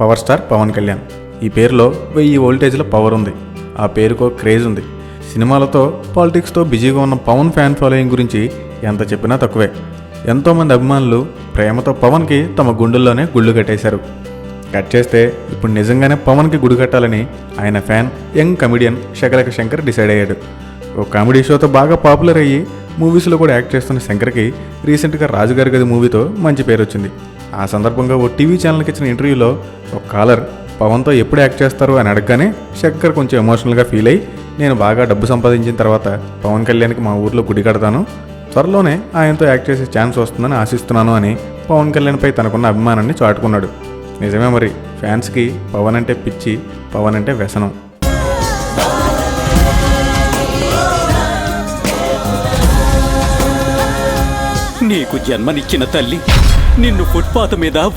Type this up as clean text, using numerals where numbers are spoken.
Power star Pawan Kalyan. ఈ పేరులో 1000 వోల్టేజ్ల పవర్ ఉంది. ఆ పేరుకో క్రేజ్ ఉంది. సినిమాలతో పాలిటిక్స్తో బిజీగా ఉన్న పవన్ ఫ్యాన్ ఫాలోయింగ్ గురించి ఎంత చెప్పినా తక్కువే. ఎంతోమంది అభిమానులు ప్రేమతో పవన్కి తమ గుండెల్లోనే గుళ్ళు కట్టేశారు. కట్ చేస్తే ఇప్పుడు నిజంగానే పవన్కి గుడి కట్టాలని ఆయన fan young comedian Shakalaka Shankar decide అయ్యాడు. ఓ కామెడీ షోతో బాగా పాపులర్ అయ్యి మూవీస్లో కూడా యాక్ట్ చేస్తున్న శంకర్కి రీసెంట్గా రాజుగారి గది మూవీతో మంచి పేరు వచ్చింది. ఆ సందర్భంగా ఓ టీవీ ఛానల్కి ఇచ్చిన ఇంటర్వ్యూలో ఒక కాలర్ పవన్తో ఎప్పుడు యాక్ట్ చేస్తారు అని అడగగానే శంకర్ కొంచెం ఎమోషనల్గా ఫీల్ అయ్యి, నేను బాగా డబ్బు సంపాదించిన తర్వాత పవన్ కళ్యాణ్కి మా ఊర్లో గుడి కడతాను, త్వరలోనే ఆయనతో యాక్ట్ చేసే ఛాన్స్ వస్తుందని ఆశిస్తున్నాను అని పవన్ కళ్యాణ్పై తనకున్న అభిమానాన్ని చాటుకున్నాడు. నిజమే మరి, ఫ్యాన్స్కి పవన్ అంటే పిచ్చి, పవన్ అంటే వ్యసనం. నీకు జన్మనిచ్చిన తల్లి నిన్ను ఫుట్పాత్ మీద